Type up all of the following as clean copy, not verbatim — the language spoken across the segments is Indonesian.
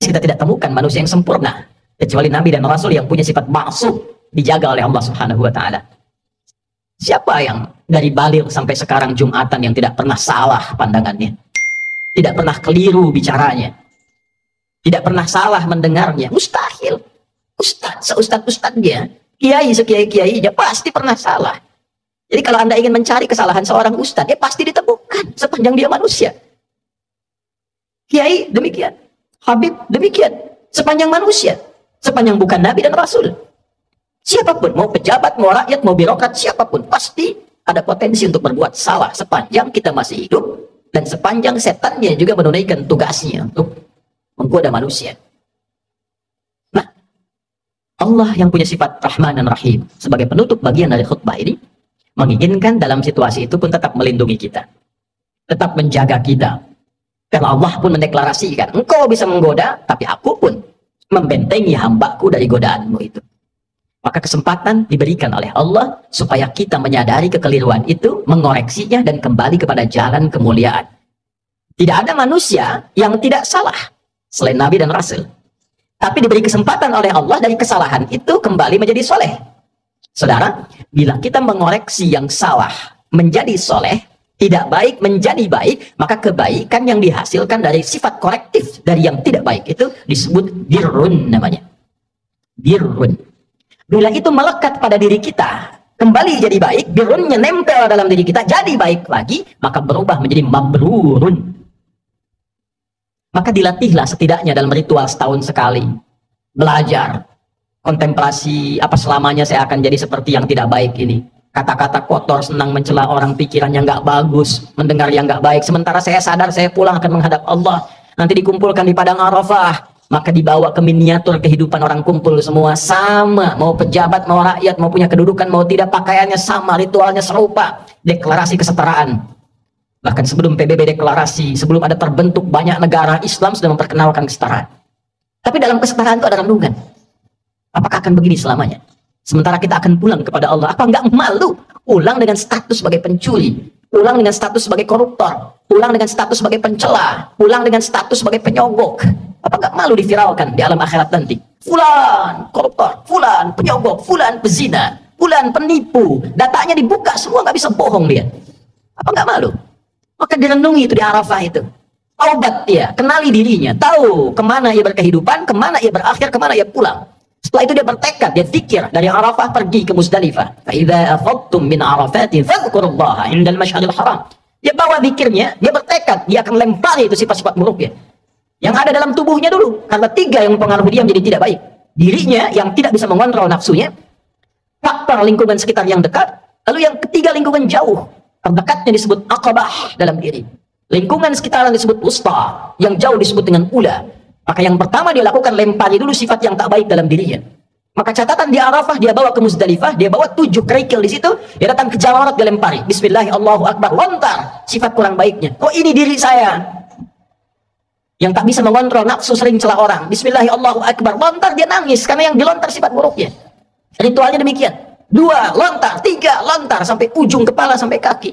kita tidak temukan manusia yang sempurna kecuali Nabi dan Rasul yang punya sifat maksum, dijaga oleh Allah Subhanahu wa Ta'ala. Siapa yang dari baligh sampai sekarang Jumatan yang tidak pernah salah pandangannya, tidak pernah keliru bicaranya, tidak pernah salah mendengarnya? Mustahil. Ustadz seustadz-ustadznya, kiai sekiai-kiainya pasti pernah salah. Jadi kalau Anda ingin mencari kesalahan seorang ustadz, ya pasti ditemukan sepanjang dia manusia. Kiai demikian, Habib demikian, sepanjang manusia, sepanjang bukan Nabi dan Rasul. Siapapun, mau pejabat, mau rakyat, mau birokrat, siapapun, pasti ada potensi untuk berbuat salah sepanjang kita masih hidup dan sepanjang setannya juga menunaikan tugasnya untuk menggoda manusia. Nah, Allah yang punya sifat Rahman dan Rahim sebagai penutup bagian dari khutbah ini menginginkan dalam situasi itu pun tetap melindungi kita, tetap menjaga kita. Karena Allah pun mendeklarasikan, engkau bisa menggoda, tapi aku pun membentengi hambaku dari godaanmu itu. Maka kesempatan diberikan oleh Allah supaya kita menyadari kekeliruan itu, mengoreksinya, dan kembali kepada jalan kemuliaan. Tidak ada manusia yang tidak salah selain Nabi dan Rasul. Tapi diberi kesempatan oleh Allah dari kesalahan itu kembali menjadi soleh. Saudara, bila kita mengoreksi yang salah menjadi soleh, tidak baik menjadi baik, maka kebaikan yang dihasilkan dari sifat korektif dari yang tidak baik itu disebut birrun namanya. Birrun. Bila itu melekat pada diri kita, kembali jadi baik, birrunnya nempel dalam diri kita, jadi baik lagi, maka berubah menjadi mabrurun. Maka dilatihlah setidaknya dalam ritual setahun sekali. Belajar, kontemplasi, apa selamanya saya akan jadi seperti yang tidak baik ini. Kata-kata kotor, senang mencela orang, pikirannya nggak bagus, mendengar yang nggak baik. Sementara saya sadar saya pulang akan menghadap Allah. Nanti dikumpulkan di padang Arafah. Maka dibawa ke miniatur kehidupan orang kumpul semua sama. Mau pejabat, mau rakyat, mau punya kedudukan, mau tidak, pakaiannya sama, ritualnya serupa. Deklarasi kesetaraan. Bahkan sebelum PBB deklarasi, sebelum ada terbentuk banyak negara, Islam sudah memperkenalkan kesetaraan. Tapi dalam kesetaraan itu ada renungan. Apakah akan begini selamanya? Sementara kita akan pulang kepada Allah. Apa enggak malu? Pulang dengan status sebagai pencuri. Pulang dengan status sebagai koruptor. Pulang dengan status sebagai pencela. Pulang dengan status sebagai penyogok. Apa enggak malu diviralkan di alam akhirat nanti? Fulan koruptor, fulan penyogok, fulan pezina, fulan penipu. Datanya dibuka semua, nggak bisa bohong dia. Apa enggak malu? Maka direnungi itu di Arafah itu. Taubat dia, kenali dirinya, tahu kemana ia berkehidupan, kemana ia berakhir, kemana ia pulang. Setelah itu dia bertekad, dia fikir dari Arafah pergi ke Muzdalifah. Fa idza afadtum min Arafatin fadhkurullaha 'indal masy'aril haram. Dia bawa zikirnya, dia bertekad, dia akan lempari itu sifat-sifat buruknya yang ada dalam tubuhnya dulu, karena tiga yang mempengaruhi dia menjadi tidak baik. Dirinya yang tidak bisa mengontrol nafsunya, faktor lingkungan sekitar yang dekat, lalu yang ketiga lingkungan jauh, terdekatnya disebut aqabah dalam diri, lingkungan sekitar yang disebut usta, yang jauh disebut dengan ula. Maka yang pertama dia lakukan, lempari dulu sifat yang tak baik dalam dirinya. Maka catatan di Arafah, dia bawa ke Muzdalifah, dia bawa 7 kerikil di situ, dia datang ke Jamarat, dia lempari, Bismillah, Allahu Akbar, lontar sifat kurang baiknya. Oh, ini diri saya yang tak bisa mengontrol nafsu, sering celah orang. Bismillah, Allahu Akbar, lontar, dia nangis karena yang dilontar sifat buruknya. Ritualnya demikian. 2 lontar, 3 lontar sampai ujung kepala sampai kaki.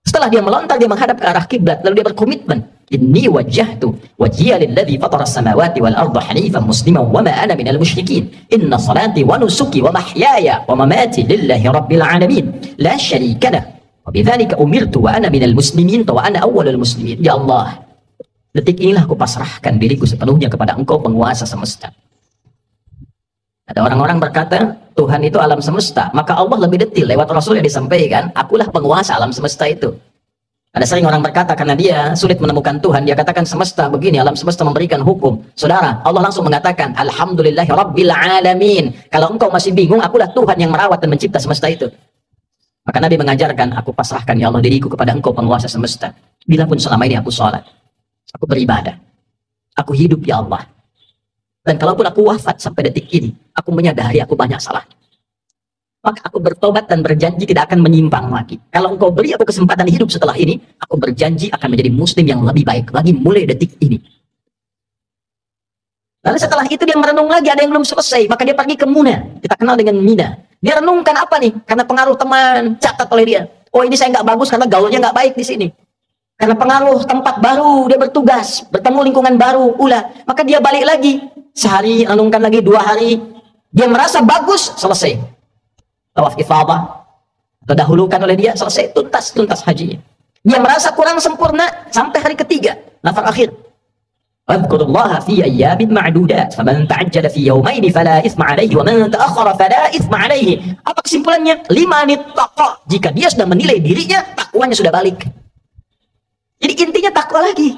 Setelah dia melontar, dia menghadap ke arah kiblat, lalu dia berkomitmen, inni wajjahtu wajhiya lilladzi fatara as-samawati wal arda hanifan musliman wa ma ana minal musyrikin. Inna salati wa nusuki wa mahyaya wa mamati lillahi rabbil alamin la syarika lah. Wa bidzalika umirtu wa ana minal muslimin wa ana awwalul muslimin. Ya Allah, detik inilah aku pasrahkan diriku sepenuhnya kepada Engkau, penguasa semesta. Ada orang-orang berkata, Tuhan itu alam semesta. Maka Allah lebih detil lewat Rasul yang disampaikan, akulah penguasa alam semesta itu. Ada sering orang berkata, karena dia sulit menemukan Tuhan, dia katakan semesta begini, alam semesta memberikan hukum. Saudara, Allah langsung mengatakan, Alhamdulillahi Rabbil Alamin. Kalau engkau masih bingung, akulah Tuhan yang merawat dan mencipta semesta itu. Maka Nabi mengajarkan, aku pasrahkan ya Allah diriku kepada Engkau, penguasa semesta. Bila pun selama ini aku sholat, aku beribadah, aku hidup ya Allah. Dan kalaupun aku wafat sampai detik ini, aku menyadari aku banyak salah. Maka aku bertobat dan berjanji tidak akan menyimpang lagi. Kalau Engkau beri aku kesempatan hidup setelah ini, aku berjanji akan menjadi muslim yang lebih baik lagi mulai detik ini. Lalu setelah itu dia merenung lagi, ada yang belum selesai, maka dia pergi ke Muna. Kita kenal dengan Mina. Dia renungkan apa nih? Karena pengaruh teman, catat oleh dia. Oh, ini saya nggak bagus karena gaulnya nggak baik di sini. Karena pengaruh tempat baru, dia bertugas, bertemu lingkungan baru, maka dia balik lagi. Sehari, renungkan lagi, 2 hari, dia merasa bagus, selesai. Tawaf ifadah, terdahulukan oleh dia, selesai, tuntas hajinya. Dia merasa kurang sempurna, sampai hari ketiga, nafar akhir. Wadhkurullaha fi ayyamin ma'dudat, faman ta'ajjala fi yawmaini fala ithma alaihi, wa man ta'akhkhara fala ithma alaihi. Apa kesimpulannya? Limanit taqa. Jika dia sudah menilai dirinya, takwanya sudah balik. Jadi intinya takwa lagi.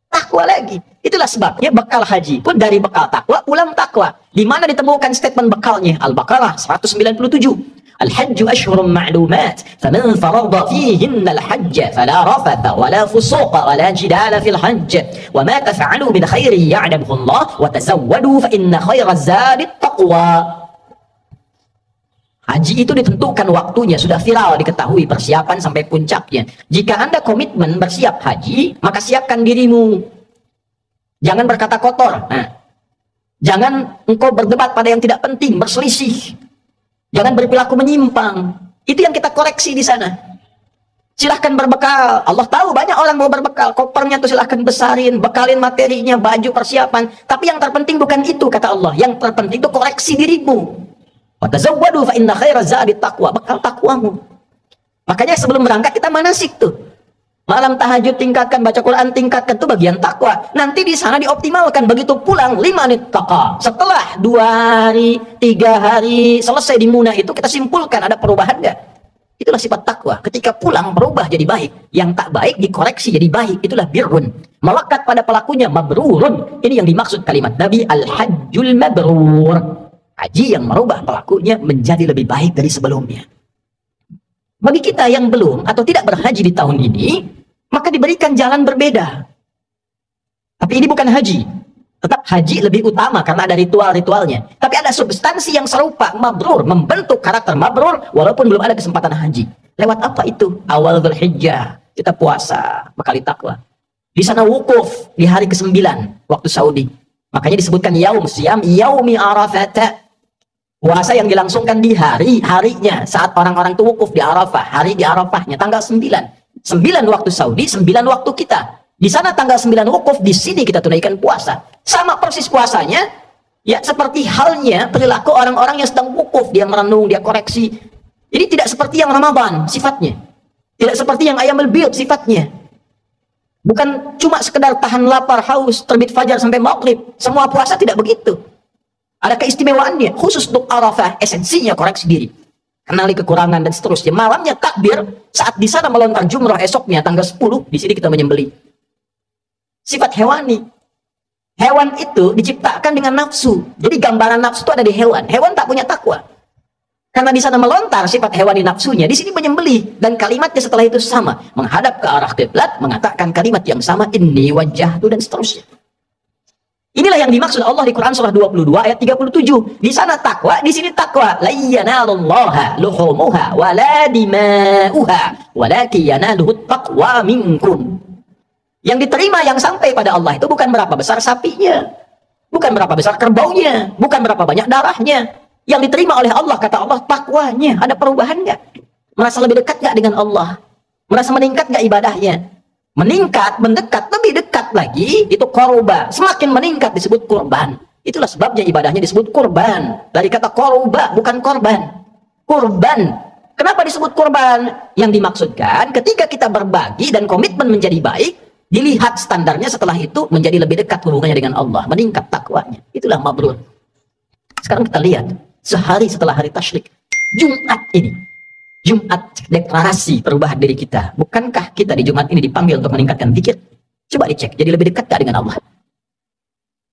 Takwa lagi. Itulah sebabnya bekal haji pun dari bekal takwa, pulang takwa. Di mana ditemukan statement bekalnya? Al-Baqarah 197. Al-hajju ashhurun ma'lumat, faman farada fihinna al-hajja fala rafatha wala fusuqa wala jidala fil hajj, wa ma taf'alu min khairin ya'lamuhu Allah, wa tazawwadu fa inna khairaz zadi taqwa. Haji itu ditentukan waktunya, sudah viral diketahui persiapan sampai puncaknya. Jika Anda komitmen bersiap haji, maka siapkan dirimu. Jangan berkata kotor. Jangan engkau berdebat pada yang tidak penting, berselisih. Jangan berperilaku menyimpang. Itu yang kita koreksi di sana. Silahkan berbekal. Allah tahu banyak orang mau berbekal. Kopernya tuh silahkan besarin, bekalin materinya, baju persiapan. Tapi yang terpenting bukan itu, kata Allah. Yang terpenting itu koreksi dirimu. Watazawwadu fa inna khairaz zadi taqwa, bekal takwamu. Makanya sebelum berangkat kita manasik tuh. Malam tahajud tingkatkan, baca Quran tingkatkan, itu bagian takwa. Nanti di sana dioptimalkan, begitu pulang 5 menit taqa. Setelah 2 hari, 3 hari selesai di Munah itu kita simpulkan ada perubahan enggak? Itulah sifat takwa. Ketika pulang berubah jadi baik, yang tak baik dikoreksi jadi baik. Itulah birrun. Melekat pada pelakunya mabrurun. Ini yang dimaksud kalimat Nabi al-hajjul mabrur. Haji yang merubah pelakunya menjadi lebih baik dari sebelumnya. Bagi kita yang belum atau tidak berhaji di tahun ini, maka diberikan jalan berbeda. Tapi ini bukan haji. Tetap haji lebih utama karena ada ritual-ritualnya. Tapi ada substansi yang serupa, mabrur, membentuk karakter mabrur walaupun belum ada kesempatan haji. Lewat apa itu? Awal Dzulhijjah, kita puasa, bekali takwa. Di sana wukuf di hari ke-9 waktu Saudi. Makanya disebutkan yaum siyam yaumi arafat. Puasa yang dilangsungkan di harinya saat orang-orang itu wukuf di Arafah, hari di Arafahnya tanggal 9. 9 waktu Saudi, 9 waktu kita. Di sana tanggal 9 wukuf, di sini kita tunaikan puasa. Sama persis puasanya, ya seperti halnya perilaku orang-orang yang sedang wukuf, dia merenung, dia koreksi. Jadi tidak seperti yang Ramadan sifatnya. Tidak seperti yang Ayyamul Bid sifatnya. Bukan cuma sekedar tahan lapar, haus, terbit fajar sampai maghrib. Semua puasa tidak begitu. Ada keistimewaannya, khusus untuk Arafah, esensinya koreksi diri. Kenali kekurangan dan seterusnya. Malamnya takbir, saat di sana melontar jumrah esoknya, tanggal 10, di sini kita menyembelih. Sifat hewani. Hewan itu diciptakan dengan nafsu. Jadi gambaran nafsu itu ada di hewan. Hewan tak punya takwa. Karena di sana melontar sifat hewani nafsunya, di sini menyembelih. Dan kalimatnya setelah itu sama. Menghadap ke arah kiblat, mengatakan kalimat yang sama, inni wajjahtu, dan seterusnya. Inilah yang dimaksud Allah di Quran surah 22 ayat 37. Di sana takwa, di sini takwa. La yanalullaha luhumuha wa la dima'uha walakin yanaluhu taqwa minkum. Yang diterima, yang sampai pada Allah itu bukan berapa besar sapinya, bukan berapa besar kerbaunya, bukan berapa banyak darahnya. Yang diterima oleh Allah, kata Allah, takwanya. Ada perubahan nggak? Merasa lebih dekat nggak dengan Allah? Merasa meningkat nggak ibadahnya? Meningkat, mendekat, lebih dekat lagi, itu qurba. Semakin meningkat disebut kurban. Itulah sebabnya ibadahnya disebut kurban. Dari kata qurba, bukan korban. Kurban. Kenapa disebut kurban? Yang dimaksudkan ketika kita berbagi dan komitmen menjadi baik, dilihat standarnya setelah itu menjadi lebih dekat hubungannya dengan Allah. Meningkat takwanya. Itulah mabrur. Sekarang kita lihat, sehari setelah hari tasyrik, Jumat ini. Jumat deklarasi perubahan diri kita. Bukankah kita di Jumat ini dipanggil untuk meningkatkan zikir? Coba dicek, jadi lebih dekat gak dengan Allah?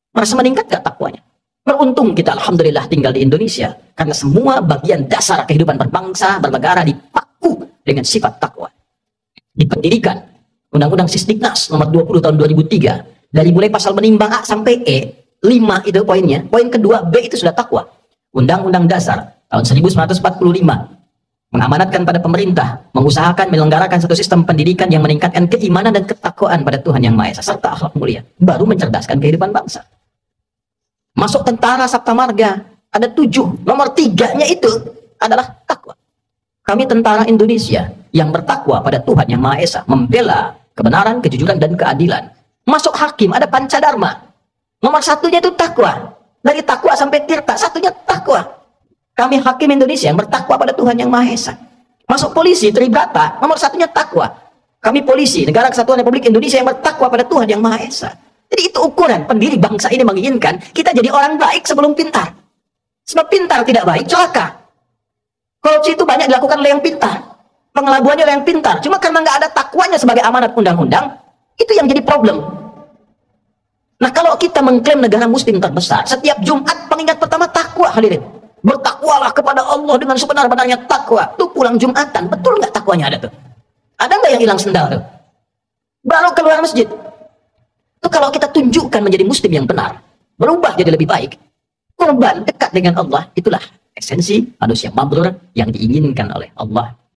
Merasa meningkat gak takwanya? Beruntung kita alhamdulillah tinggal di Indonesia. Karena semua bagian dasar kehidupan berbangsa, bernegara dipaku dengan sifat takwa. Di pendidikan, Undang-Undang Sisdiknas nomor 20 tahun 2003. Dari mulai pasal menimbang A sampai E, 5 itu poinnya. Poin kedua, B itu sudah takwa. Undang-Undang Dasar tahun 1945. Mengamanatkan pada pemerintah, mengusahakan menyelenggarakan satu sistem pendidikan yang meningkatkan keimanan dan ketakwaan pada Tuhan Yang Maha Esa serta akhlak mulia, baru mencerdaskan kehidupan bangsa. Masuk tentara Sabta Marga, ada 7, nomor 3-nya itu adalah takwa. Kami tentara Indonesia yang bertakwa pada Tuhan Yang Maha Esa, membela kebenaran, kejujuran, dan keadilan. Masuk hakim ada pancadharma. Nomor satunya itu takwa. Dari takwa sampai tirta, satunya takwa. Kami hakim Indonesia yang bertakwa pada Tuhan Yang Maha Esa. Masuk polisi, Tribrata, nomor satunya takwa. Kami polisi, Negara Kesatuan Republik Indonesia yang bertakwa pada Tuhan Yang Maha Esa. Jadi itu ukuran pendiri bangsa ini menginginkan kita jadi orang baik sebelum pintar. Sebab pintar tidak baik, celaka. Korupsi itu banyak dilakukan oleh yang pintar. Pengelabuannya oleh yang pintar. Cuma karena nggak ada takwanya sebagai amanat undang-undang, itu yang jadi problem. Nah, kalau kita mengklaim negara muslim terbesar, setiap Jumat pengingat pertama takwa, hadirin. Bertakwalah kepada Allah dengan sebenar-benarnya takwa. Tuh pulang Jumatan, betul nggak takwanya ada tuh? Ada nggak yang hilang sendal tuh? Baru keluar masjid. Itu kalau kita tunjukkan menjadi muslim yang benar, berubah jadi lebih baik, korban dekat dengan Allah, itulah esensi manusia mabrur yang diinginkan oleh Allah